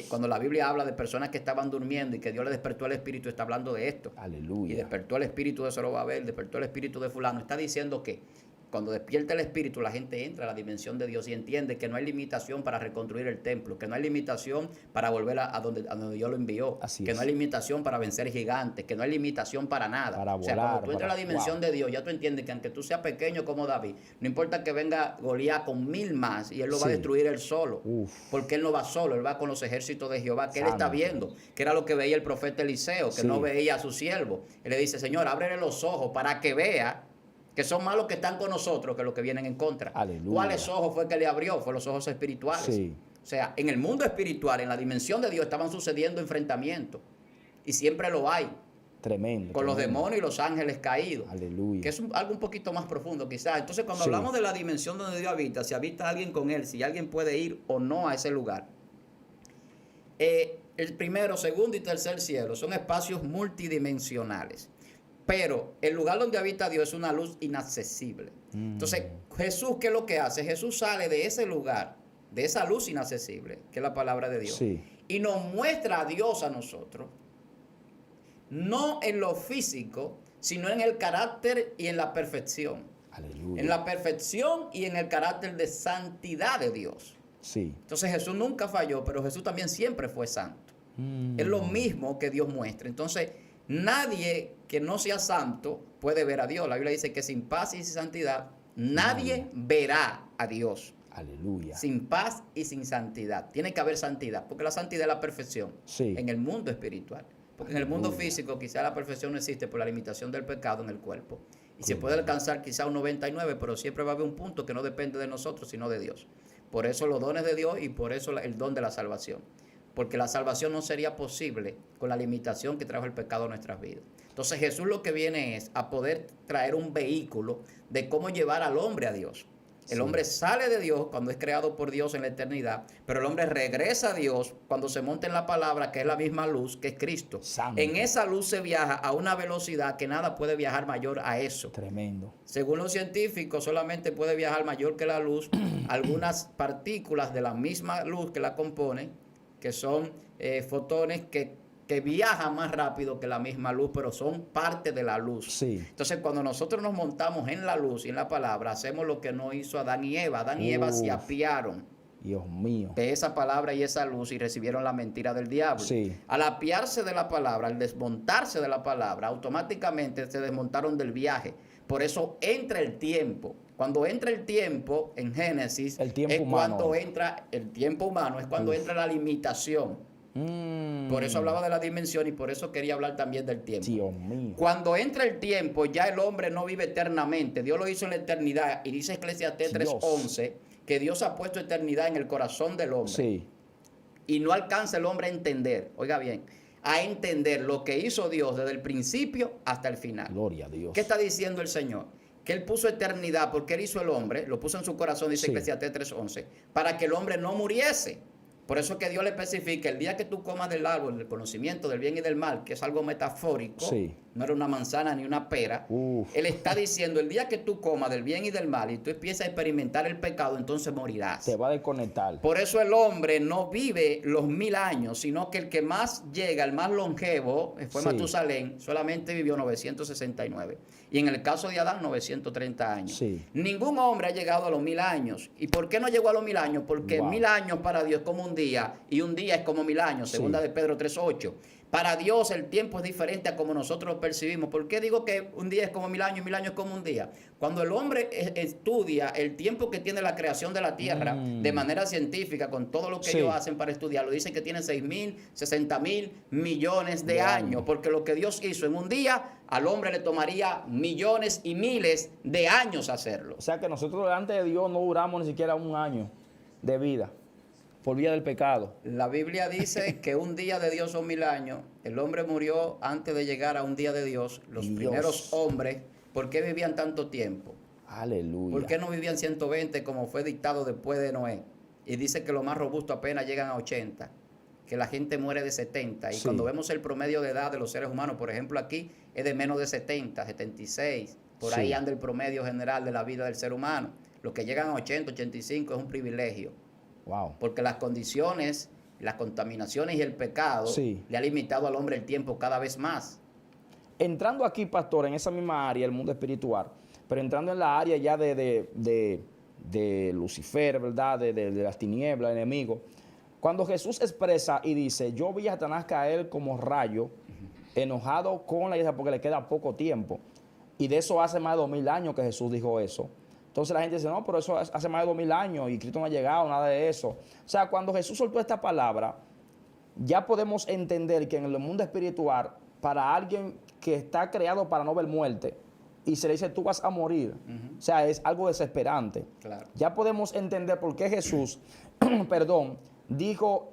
Cuando la Biblia habla de personas que estaban durmiendo y que Dios le despertó el espíritu, está hablando de esto. Aleluya. Y despertó el espíritu de Zorobabel, despertó el espíritu de fulano. Está diciendo que cuando despierta el espíritu, la gente entra a la dimensión de Dios y entiende que no hay limitación para reconstruir el templo, que no hay limitación para volver a donde Dios lo envió, no hay limitación para vencer gigantes, que no hay limitación para nada. Para volar, o sea, cuando tú entras a la dimensión de Dios, ya tú entiendes que aunque tú seas pequeño como David, no importa que venga Goliat con 1000 más y él lo va a destruir él solo, porque él no va solo, él va con los ejércitos de Jehová, que él está viendo, que era lo que veía el profeta Eliseo, que no veía a su siervo. Él le dice: Señor, ábrele los ojos para que vea que son más los que están con nosotros que los que vienen en contra. Aleluya. ¿Cuáles ojos fue que le abrió? Fue los ojos espirituales. Sí. O sea, en el mundo espiritual, en la dimensión de Dios, estaban sucediendo enfrentamientos. Y siempre lo hay. Tremendo. Con los demonios y los ángeles caídos. Aleluya. Que es algo un poquito más profundo quizás. Entonces, cuando hablamos de la dimensión donde Dios habita, si habita alguien con él, si alguien puede ir o no a ese lugar. El primero, segundo y tercer cielo son espacios multidimensionales. Pero el lugar donde habita Dios es una luz inaccesible. Entonces, Jesús, ¿qué es lo que hace? Jesús sale de ese lugar, de esa luz inaccesible, que es la palabra de Dios, y nos muestra a Dios a nosotros, no en lo físico, sino en el carácter y en la perfección. Aleluya. En la perfección y en el carácter de santidad de Dios. Sí. Entonces, Jesús nunca falló, pero Jesús también siempre fue santo. Es lo mismo que Dios muestra. Entonces, nadie que no sea santo puede ver a Dios. La Biblia dice que sin paz y sin santidad nadie verá a Dios. Aleluya. Sin paz y sin santidad. Tiene que haber santidad, porque la santidad es la perfección en el mundo espiritual. Porque en el mundo físico quizá la perfección no existe por la limitación del pecado en el cuerpo. Y se puede alcanzar quizá un 99, pero siempre va a haber un punto que no depende de nosotros, sino de Dios. Por eso los dones de Dios y por eso el don de la salvación. Porque la salvación no sería posible con la limitación que trajo el pecado a nuestras vidas. Entonces Jesús lo que viene es a poder traer un vehículo de cómo llevar al hombre a Dios. El hombre sale de Dios cuando es creado por Dios en la eternidad, pero el hombre regresa a Dios cuando se monta en la palabra, que es la misma luz, que es Cristo. Santo. En esa luz se viaja a una velocidad que nada puede viajar mayor a eso. Tremendo. Según los científicos, solamente puede viajar mayor que la luz algunas partículas de la misma luz que la componen, que son fotones que viajan más rápido que la misma luz, pero son parte de la luz. Sí. Entonces, cuando nosotros nos montamos en la luz y en la palabra, hacemos lo que no hizo Adán y Eva. Adán y Eva se apiaron Dios mío. de esa palabra y esa luz y recibieron la mentira del diablo. Sí. Al apiarse de la palabra, al desmontarse de la palabra, automáticamente se desmontaron del viaje. Por eso entra el tiempo. Cuando entra el tiempo en Génesis, el tiempo es humano. cuando entra el tiempo humano, es cuando entra la limitación. Por eso hablaba de la dimensión y por eso quería hablar también del tiempo. Dios mío. Cuando entra el tiempo, ya el hombre no vive eternamente. Dios lo hizo en la eternidad. Y dice Eclesiastés 3:11 que Dios ha puesto eternidad en el corazón del hombre. Sí. Y no alcanza el hombre a entender, oiga bien, a entender lo que hizo Dios desde el principio hasta el final. Gloria a Dios. ¿Qué está diciendo el Señor? Que Él puso eternidad porque Él hizo el hombre, lo puso en su corazón, dice Eclesiastés 3:11, para que el hombre no muriese. Por eso es que Dios le especifica, el día que tú comas del árbol del conocimiento del bien y del mal, que es algo metafórico, Sí. no era una manzana ni una pera, Él está diciendo, el día que tú comas del bien y del mal y tú empiezas a experimentar el pecado, entonces morirás. Te va a desconectar. Por eso el hombre no vive los 1000 años, sino que el que más llega, el más longevo, fue Sí. Matusalén, solamente vivió 969. Y en el caso de Adán, 930 años. Sí. Ningún hombre ha llegado a los 1000 años. ¿Y por qué no llegó a los 1000 años? Porque Wow. 1000 años para Dios es como un día y un día es como 1000 años, Sí. segunda de Pedro 3:8. Para Dios el tiempo es diferente a como nosotros lo percibimos. ¿Por qué digo que un día es como 1000 años y 1000 años es como un día? Cuando el hombre estudia el tiempo que tiene la creación de la tierra de manera científica, con todo lo que Sí. ellos hacen para estudiarlo, dicen que tiene 6.000, 60.000 millones de De años. años. Porque lo que Dios hizo en un día, al hombre le tomaría millones y miles de años hacerlo. O sea que nosotros delante de Dios no duramos ni siquiera un año de vida por vía del pecado. La Biblia dice que un día de Dios son 1000 años. El hombre murió antes de llegar a un día de Dios. Los Dios. primeros hombres, ¿por qué vivían tanto tiempo? Aleluya. ¿Por qué no vivían 120 como fue dictado después de Noé? Y dice que los más robustos apenas llegan a 80, que la gente muere de 70. Y Sí. cuando vemos el promedio de edad de los seres humanos, por ejemplo aquí, es de menos de 70, 76. Por Sí. ahí anda el promedio general de la vida del ser humano. Los que llegan a 80, 85 es un privilegio. Wow. Porque las condiciones, las contaminaciones y el pecado Sí. le ha limitado al hombre el tiempo cada vez más. Entrando aquí, pastor, en esa misma área, el mundo espiritual, pero entrando en la área ya de Lucifer, ¿verdad? De las tinieblas, el enemigo. Cuando Jesús expresa y dice, yo vi a Satanás caer como rayo, enojado con la iglesia porque le queda poco tiempo. Y de eso hace más de 2000 años que Jesús dijo eso. Entonces la gente dice, no, pero eso hace más de 2000 años y Cristo no ha llegado, nada de eso. O sea, cuando Jesús soltó esta palabra, ya podemos entender que en el mundo espiritual, para alguien que está creado para no ver muerte, y se le dice, tú vas a morir, o sea, es algo desesperante. Claro. Ya podemos entender por qué Jesús, perdón, dijo,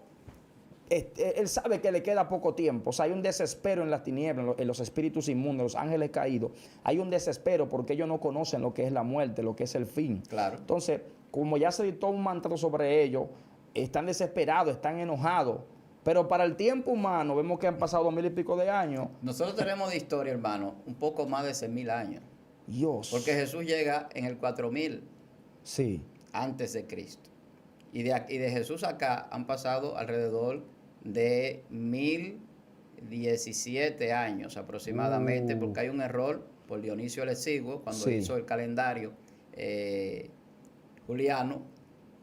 él sabe que le queda poco tiempo. O sea, hay un desespero en las tinieblas, en los espíritus inmundos, los ángeles caídos. Hay un desespero porque ellos no conocen lo que es la muerte, lo que es el fin. Claro. Entonces, como ya se dictó un mandato sobre ellos, están desesperados, están enojados. Pero para el tiempo humano, vemos que han pasado 2000 y pico de años. Nosotros tenemos de historia, hermano, un poco más de 6.000 años. Dios. Porque Jesús llega en el 4000 Sí. antes de Cristo. Y de Jesús acá han pasado alrededor de 1017 años aproximadamente, porque hay un error por Dionisio el Exiguo cuando Sí. hizo el calendario juliano,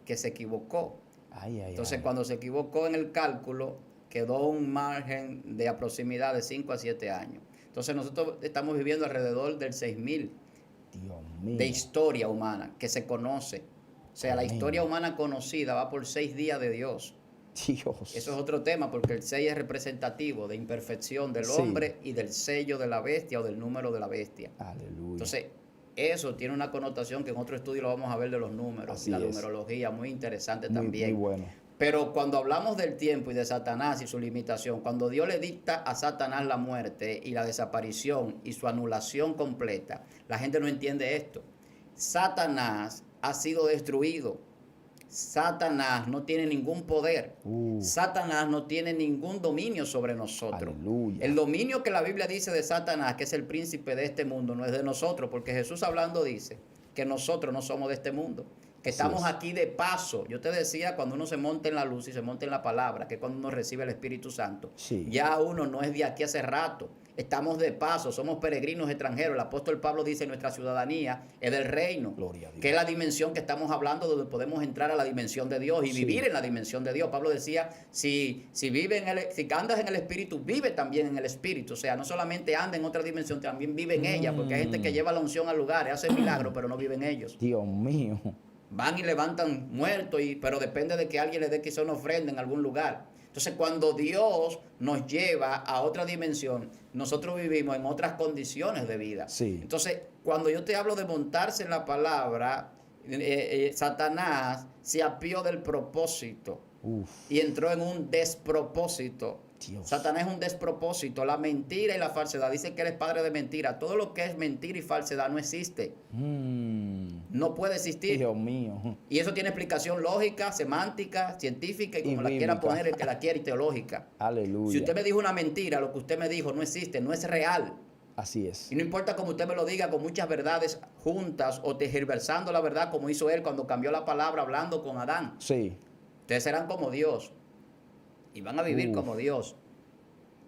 que se equivocó. Ay, ay, Entonces, ay. cuando se equivocó en el cálculo, quedó un margen de proximidad de 5 a 7 años. Entonces, nosotros estamos viviendo alrededor del 6000 Dios mío. de historia humana que se conoce. O sea, Amén. la historia humana conocida va por 6 días de Dios. Dios. Eso es otro tema, porque el 6 es representativo de imperfección del Sí. hombre y del sello de la bestia o del número de la bestia. Aleluya. Entonces, eso tiene una connotación que en otro estudio lo vamos a ver de los números, Así la es. numerología, muy interesante muy, también. muy bueno. Pero cuando hablamos del tiempo y de Satanás y su limitación, cuando Dios le dicta a Satanás la muerte y la desaparición y su anulación completa, la gente no entiende esto. Satanás ha sido destruido. Satanás no tiene ningún poder. Satanás no tiene ningún dominio sobre nosotros. Aleluya. El dominio que la Biblia dice de Satanás, que es el príncipe de este mundo, no es de nosotros, porque Jesús hablando dice que nosotros no somos de este mundo, que Así estamos es. aquí de paso. Yo te decía, cuando uno se monta en la luz y se monta en la palabra, que es cuando uno recibe el Espíritu Santo, Sí. ya uno no es de aquí hace rato. Estamos de paso, somos peregrinos extranjeros. El apóstol Pablo dice, nuestra ciudadanía es del reino, Gloria a Dios. que es la dimensión que estamos hablando, donde podemos entrar a la dimensión de Dios y Sí. vivir en la dimensión de Dios. Pablo decía, si andas en el Espíritu, vive también en el Espíritu. O sea, no solamente anda en otra dimensión, también vive en ella, porque hay gente que lleva la unción al lugar, hace milagros, pero no vive en ellos. Dios mío. Van y levantan muertos, pero depende de que alguien le dé quizá una ofrenda en algún lugar. Entonces, cuando Dios nos lleva a otra dimensión, nosotros vivimos en otras condiciones de vida. Sí. Entonces, cuando yo te hablo de montarse en la palabra, Satanás se apió del propósito Uf. y entró en un despropósito. Dios. Satanás es un despropósito, la mentira y la falsedad. Dice que él es padre de mentira. Todo lo que es mentira y falsedad no existe. No puede existir. Dios mío. Y eso tiene explicación lógica, semántica, científica y como la bíblica. quiera poner el que la quiera y teológica. Aleluya. Si usted me dijo una mentira, lo que usted me dijo no existe, no es real. Así es. Y no importa cómo usted me lo diga con muchas verdades juntas o tergiversando la verdad como hizo él cuando cambió la palabra hablando con Adán. Sí. Ustedes serán como Dios y van a vivir Uf. como Dios.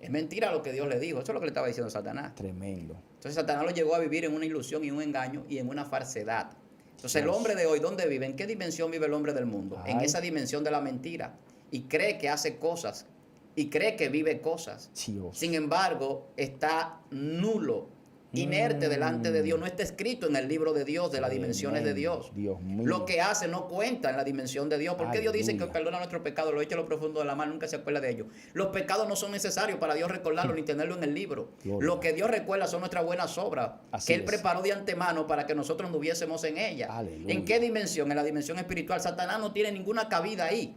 Es mentira lo que Dios le dijo. Eso es lo que le estaba diciendo Satanás. Tremendo. Entonces Satanás lo llevó a vivir en una ilusión y un engaño y en una falsedad. Entonces el hombre de hoy, ¿dónde vive? ¿En qué dimensión vive el hombre del mundo? En esa dimensión de la mentira. Y cree que hace cosas. Y cree que vive cosas. Dios. Sin embargo, está nulo, inerte delante de Dios. No está escrito en el libro de Dios, de las dimensiones de Dios. Dios mío. Lo que hace no cuenta en la dimensión de Dios. ¿Por qué Dios dice que Aleluya. perdona nuestros pecados? Lo echa a lo profundo de la mar, nunca se acuerda de ellos. Los pecados no son necesarios para Dios recordarlo ni tenerlo en el libro. Gloria. Lo que Dios recuerda son nuestras buenas obras, Así que Él es. preparó de antemano para que nosotros anduviésemos en ellas. Aleluya. ¿En qué dimensión? En la dimensión espiritual. Satanás no tiene ninguna cabida ahí.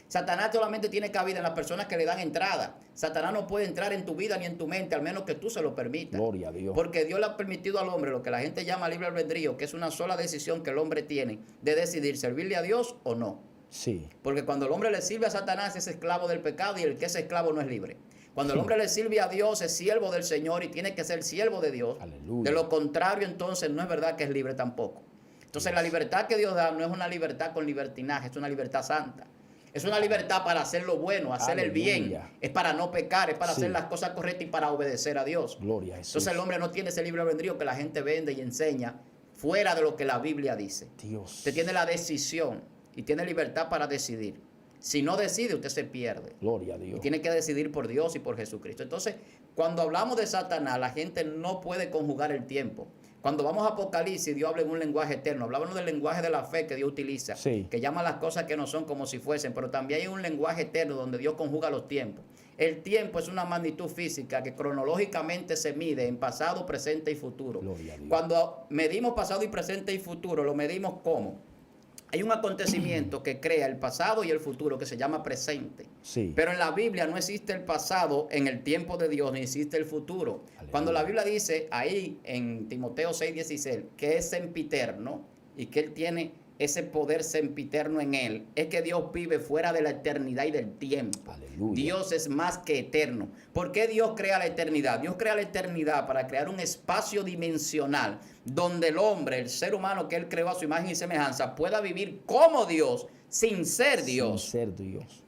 Satanás solamente tiene cabida en las personas que le dan entrada. Satanás no puede entrar en tu vida ni en tu mente, al menos que tú se lo permitas. Gloria a Dios. Porque Dios le ha permitido al hombre lo que la gente llama libre albedrío, que es una sola decisión que el hombre tiene de decidir servirle a Dios o no. Sí. Porque cuando el hombre le sirve a Satanás es esclavo del pecado y el que es esclavo no es libre. Cuando el hombre le sirve a Dios es siervo del Señor y tiene que ser siervo de Dios. Aleluya. De lo contrario, entonces no es verdad que es libre tampoco. Entonces la libertad que Dios da no es una libertad con libertinaje, es una libertad santa. Es una libertad para hacer lo bueno, hacer el bien. Aleluya. Es para no pecar, es para Sí. hacer las cosas correctas y para obedecer a Dios. Gloria a Jesús. Entonces el hombre no tiene ese libre albedrío que la gente vende y enseña fuera de lo que la Biblia dice. Dios. Usted tiene la decisión y tiene libertad para decidir. Si no decide, usted se pierde. Gloria a Dios. Y tiene que decidir por Dios y por Jesucristo. Entonces, cuando hablamos de Satanás, la gente no puede conjugar el tiempo. Cuando vamos a Apocalipsis, Dios habla en un lenguaje eterno. Hablábamos del lenguaje de la fe que Dios utiliza, Sí. que llama las cosas que no son como si fuesen, pero también hay un lenguaje eterno donde Dios conjuga los tiempos. El tiempo es una magnitud física que cronológicamente se mide en pasado, presente y futuro. Gloria a Dios. Cuando medimos pasado y presente y futuro, lo medimos ¿cómo? Hay un acontecimiento que crea el pasado y el futuro que se llama presente. Sí. Pero en la Biblia no existe el pasado en el tiempo de Dios, ni existe el futuro. Aleluya. Cuando la Biblia dice ahí en Timoteo 6:16 que es sempiterno y que Él tiene ese poder sempiterno en Él, es que Dios vive fuera de la eternidad y del tiempo. Aleluya. Dios es más que eterno. ¿Por qué Dios crea la eternidad? Dios crea la eternidad para crear un espacio dimensional donde el hombre, el ser humano que Él creó a su imagen y semejanza, pueda vivir como Dios sin ser Dios. Sin ser Dios.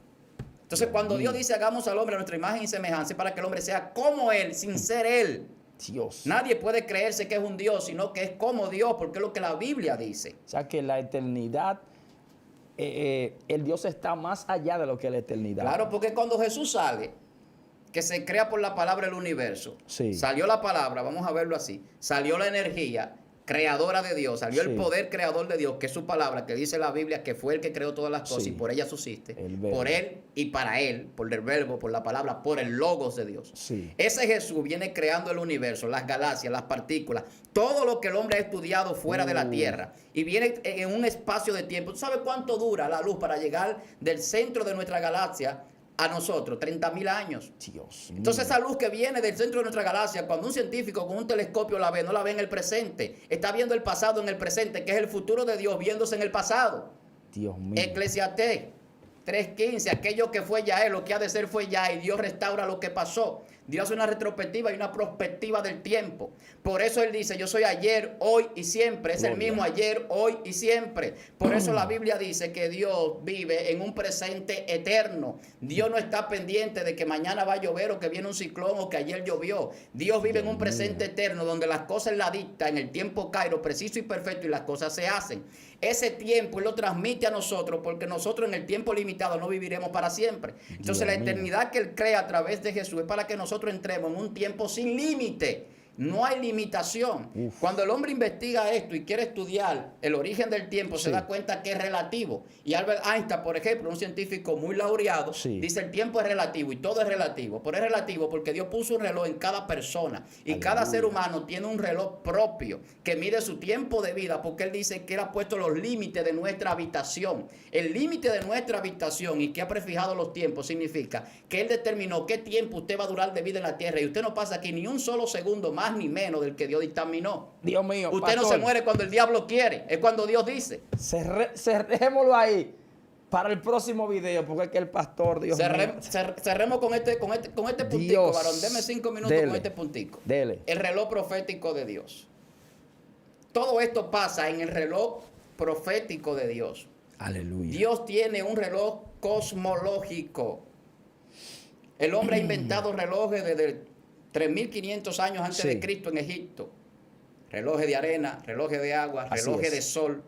Entonces, cuando mío. Dios dice hagamos al hombre a nuestra imagen y semejanza, es para que el hombre sea como Él, sin ser Él. Dios. Nadie puede creerse que es un Dios, sino que es como Dios, porque es lo que la Biblia dice. O sea que la eternidad, el Dios está más allá de lo que es la eternidad. Claro, porque cuando Jesús sale, que se crea por la palabra el universo, Sí. salió la palabra, vamos a verlo así, salió la energía creadora de Dios, salió el Sí. poder creador de Dios, que es su palabra, que dice la Biblia que fue el que creó todas las cosas Sí. y por ella subsiste, El verbo. por Él y para Él, por el verbo, por la palabra, por el logos de Dios. Sí. Ese Jesús viene creando el universo, las galaxias, las partículas, todo lo que el hombre ha estudiado fuera de la tierra. Y viene en un espacio de tiempo. ¿Tú sabes cuánto dura la luz para llegar del centro de nuestra galaxia a nosotros? 30.000 años. Dios mío. Entonces esa luz que viene del centro de nuestra galaxia, cuando un científico con un telescopio la ve, no la ve en el presente. Está viendo el pasado en el presente, que es el futuro de Dios viéndose en el pasado. Dios mío. Eclesiastés 3:15, aquello que fue ya es, lo que ha de ser fue ya, y Dios restaura lo que pasó. Dios hace una retrospectiva y una prospectiva del tiempo. Por eso Él dice, yo soy ayer, hoy y siempre. Es el Gloria. mismo ayer, hoy y siempre. Por eso la Biblia dice que Dios vive en un presente eterno. Dios no está pendiente de que mañana va a llover o que viene un ciclón o que ayer llovió. Dios vive en un presente eterno donde las cosas la dicta en el tiempo cairo, preciso y perfecto, y las cosas se hacen. Ese tiempo Él lo transmite a nosotros porque nosotros en el tiempo limitado no viviremos para siempre. Entonces la eternidad que Él crea a través de Jesús es para que nosotros entremos en un tiempo sin límite. No hay limitación. Uf. Cuando el hombre investiga esto y quiere estudiar el origen del tiempo, se Sí. da cuenta que es relativo. Y Albert Einstein, por ejemplo, un científico muy laureado, Sí. dice el tiempo es relativo y todo es relativo. Pero es relativo porque Dios puso un reloj en cada persona. Y cada Aleluya. ser humano tiene un reloj propio que mide su tiempo de vida, porque Él dice que Él ha puesto los límites de nuestra habitación. El límite de nuestra habitación y que ha prefijado los tiempos significa que Él determinó qué tiempo usted va a durar de vida en la tierra. Y usted no pasa aquí ni un solo segundo más más ni menos del que Dios dictaminó. Dios mío, usted pastor, no se muere cuando el diablo quiere, es cuando Dios dice. Cerrémoslo ahí para el próximo video, porque es que el pastor, Dios mío. Cerremos con este puntico, Dios, varón. Deme 5 minutos con este puntico. Dele. El reloj profético de Dios. Todo esto pasa en el reloj profético de Dios. Aleluya. Dios tiene un reloj cosmológico. El hombre ha inventado relojes desde 3.500 años antes de Cristo en Egipto. Relojes de arena, relojes de agua, relojes de sol.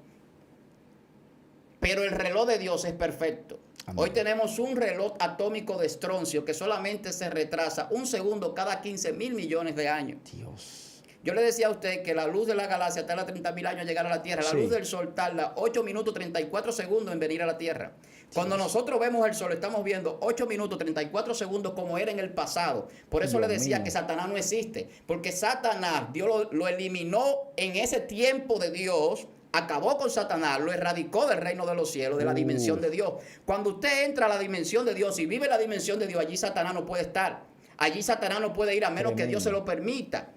Pero el reloj de Dios es perfecto. Amén. Hoy tenemos un reloj atómico de estroncio que solamente se retrasa un segundo cada 15.000 millones de años. Dios. Yo le decía a usted que la luz de la galaxia tarda 30.000 años en llegar a la Tierra. La luz del Sol tarda 8 minutos 34 segundos en venir a la Tierra. Cuando nosotros vemos el Sol, estamos viendo 8 minutos 34 segundos como era en el pasado. Por eso le decía que Satanás no existe. Porque Satanás, Dios lo eliminó en ese tiempo de Dios. Acabó con Satanás, lo erradicó del reino de los cielos, de la dimensión de Dios. Cuando usted entra a la dimensión de Dios y vive la dimensión de Dios, allí Satanás no puede estar. Allí Satanás no puede ir a menos que Dios se lo permita.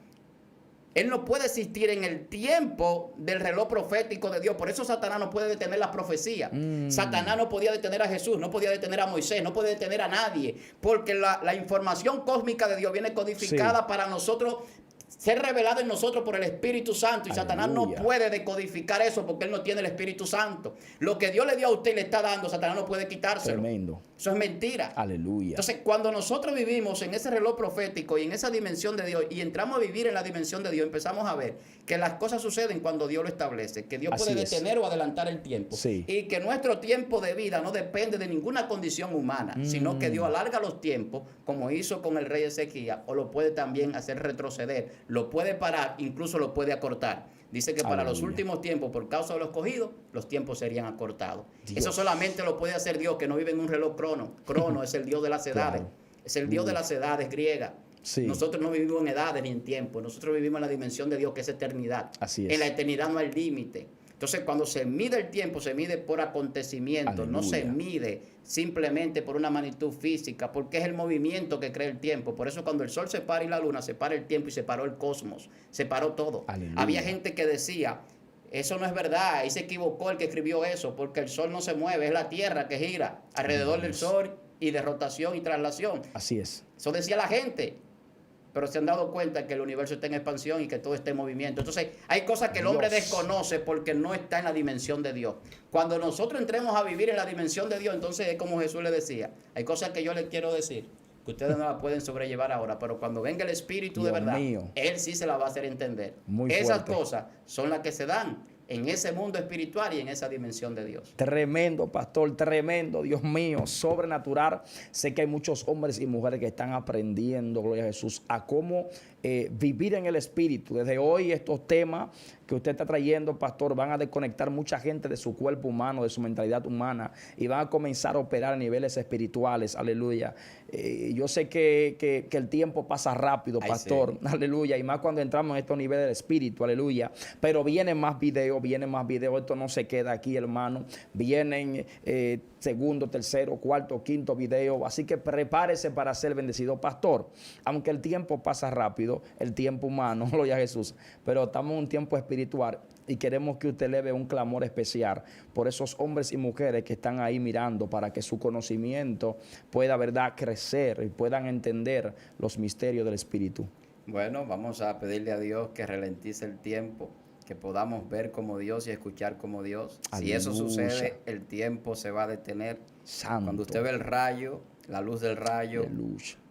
Él no puede existir en el tiempo del reloj profético de Dios. Por eso Satanás no puede detener la profecía. Satanás no podía detener a Jesús, no podía detener a Moisés, no podía detener a nadie. Porque la información cósmica de Dios viene codificada para nosotros, ser revelado en nosotros por el Espíritu Santo. Y Satanás no puede decodificar eso porque él no tiene el Espíritu Santo. Lo que Dios le dio a usted y le está dando, Satanás no puede quitárselo. Tremendo. Eso es mentira. Aleluya. Entonces, cuando nosotros vivimos en ese reloj profético y en esa dimensión de Dios y entramos a vivir en la dimensión de Dios, empezamos a ver que las cosas suceden cuando Dios lo establece, que Dios puede detener o adelantar el tiempo. Y que nuestro tiempo de vida no depende de ninguna condición humana, sino que Dios alarga los tiempos, como hizo con el rey Ezequías, o lo puede también hacer retroceder, lo puede parar, incluso lo puede acortar. Dice que para los últimos tiempos, por causa de los escogidos, los tiempos serían acortados. Dios. Eso solamente lo puede hacer Dios, que no vive en un reloj crono. Crono es el Dios de las edades. Claro. Es el Dios de las edades griega. Sí. Nosotros no vivimos en edades ni en tiempo. Nosotros vivimos en la dimensión de Dios, que es eternidad. Así es. En la eternidad no hay límite. Entonces, cuando se mide el tiempo, se mide por acontecimiento. Aleluya. No se mide simplemente por una magnitud física, porque es el movimiento que crea el tiempo. Por eso cuando el sol se para y la luna, se para el tiempo y se paró el cosmos. Se paró todo. Aleluya. Había gente que decía, eso no es verdad, ahí se equivocó el que escribió eso, porque el sol no se mueve, es la tierra que gira alrededor del sol y de rotación y traslación. Así es. Eso decía la gente. Pero se han dado cuenta que el universo está en expansión y que todo está en movimiento. Entonces, hay cosas que el hombre desconoce porque no está en la dimensión de Dios. Cuando nosotros entremos a vivir en la dimensión de Dios, entonces es como Jesús le decía. Hay cosas que yo les quiero decir que ustedes no las pueden sobrellevar ahora, pero cuando venga el Espíritu de verdad, Él sí se la va a hacer entender. Esas cosas son las que se dan en ese mundo espiritual y en esa dimensión de Dios. Tremendo, pastor, tremendo, Dios mío, sobrenatural. Sé que hay muchos hombres y mujeres que están aprendiendo, gloria a Jesús, a cómo vivir en el Espíritu. Desde hoy estos temas que usted está trayendo, pastor, van a desconectar mucha gente de su cuerpo humano, de su mentalidad humana, y van a comenzar a operar a niveles espirituales. Aleluya. Yo sé que el tiempo pasa rápido, pastor. Sí. Aleluya. Y más cuando entramos en estos niveles del Espíritu. Aleluya. Pero vienen más videos, Esto no se queda aquí, hermano. Vienen segundo, tercero, cuarto, quinto video. Así que prepárese para ser bendecido, pastor. Aunque el tiempo pasa rápido, el tiempo humano, gloria a Jesús, pero estamos en un tiempo espiritual y queremos que usted eleve un clamor especial por esos hombres y mujeres que están ahí mirando, para que su conocimiento pueda, verdad, crecer y puedan entender los misterios del Espíritu. Bueno, vamos a pedirle a Dios que ralentice el tiempo, que podamos ver como Dios y escuchar como Dios. Aleluya. Si eso sucede, el tiempo se va a detener. Santo. Cuando usted ve el rayo, la luz del rayo,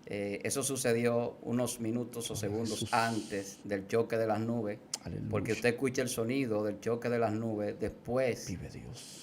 eso sucedió unos minutos o segundos antes del choque de las nubes. Aleluya. Porque usted escucha el sonido del choque de las nubes después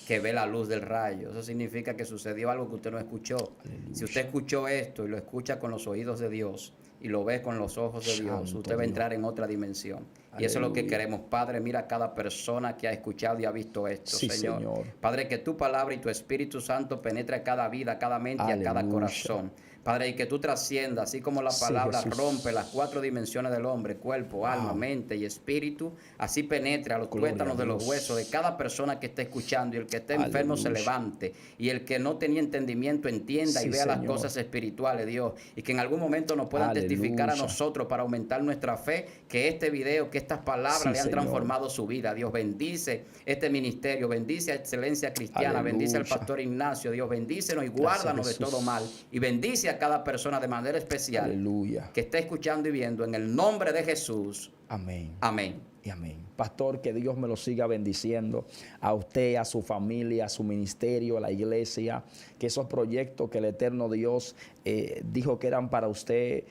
que ve la luz del rayo. Eso significa que sucedió algo que usted no escuchó. Aleluya. Si usted escuchó esto y lo escucha con los oídos de Dios y lo ve con los ojos de Dios, Santo usted va a entrar en otra dimensión. Aleluya. Y eso es lo que queremos. Padre, mira a cada persona que ha escuchado y ha visto esto, sí, Señor. Padre, que tu palabra y tu Espíritu Santo penetre a cada vida, a cada mente y a cada corazón. Padre, y que tú trasciendas, así como la palabra rompe las 4 dimensiones del hombre, cuerpo, alma, mente y espíritu, así penetre a los tuétanos de los huesos de cada persona que esté escuchando, y el que esté enfermo se levante, y el que no tenía entendimiento entienda y vea las cosas espirituales, Dios, y que en algún momento nos puedan testimoniar identificar a nosotros para aumentar nuestra fe, que este video, que estas palabras le han transformado su vida. Dios bendice este ministerio, bendice a Excelencia Cristiana, bendice al pastor Ignacio. Dios bendícenos y guárdanos de todo mal. Y bendice a cada persona de manera especial que está escuchando y viendo en el nombre de Jesús. Amén. Amén. Y amén. Pastor, que Dios me lo siga bendiciendo a usted, a su familia, a su ministerio, a la iglesia, que esos proyectos que el eterno Dios dijo que eran para usted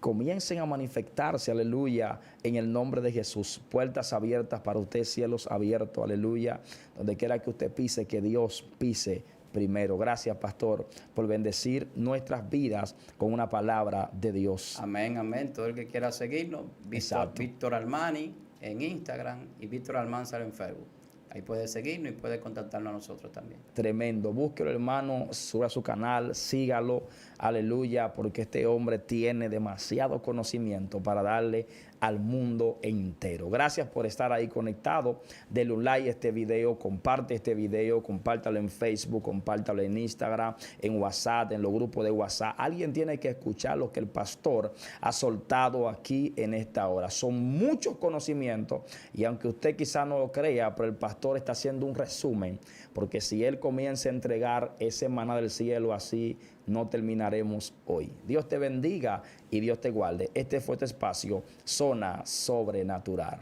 comiencen a manifestarse, aleluya, en el nombre de Jesús. Puertas abiertas para usted, cielos abiertos, aleluya. Donde quiera que usted pise, que Dios pise primero. Gracias, pastor, por bendecir nuestras vidas con una palabra de Dios. Amén, amén. Todo el que quiera seguirnos, Víctor Armani en Instagram y Víctor Almanzar en Facebook. Ahí puede seguirnos y puede contactarnos a nosotros también. Tremendo. Búsquelo, hermano, suba a su canal, sígalo, aleluya, porque este hombre tiene demasiado conocimiento para darle al mundo entero. Gracias por estar ahí conectado. Denle un like a este video, comparte este video, compártalo en Facebook, compártalo en Instagram, en WhatsApp, en los grupos de WhatsApp. Alguien tiene que escuchar lo que el pastor ha soltado aquí en esta hora. Son muchos conocimientos y aunque usted quizá no lo crea, pero el pastor está haciendo un resumen, porque si él comienza a entregar ese maná del cielo así, no terminaremos hoy. Dios te bendiga y Dios te guarde. Este fue tu espacio, Zona Sobrenatural.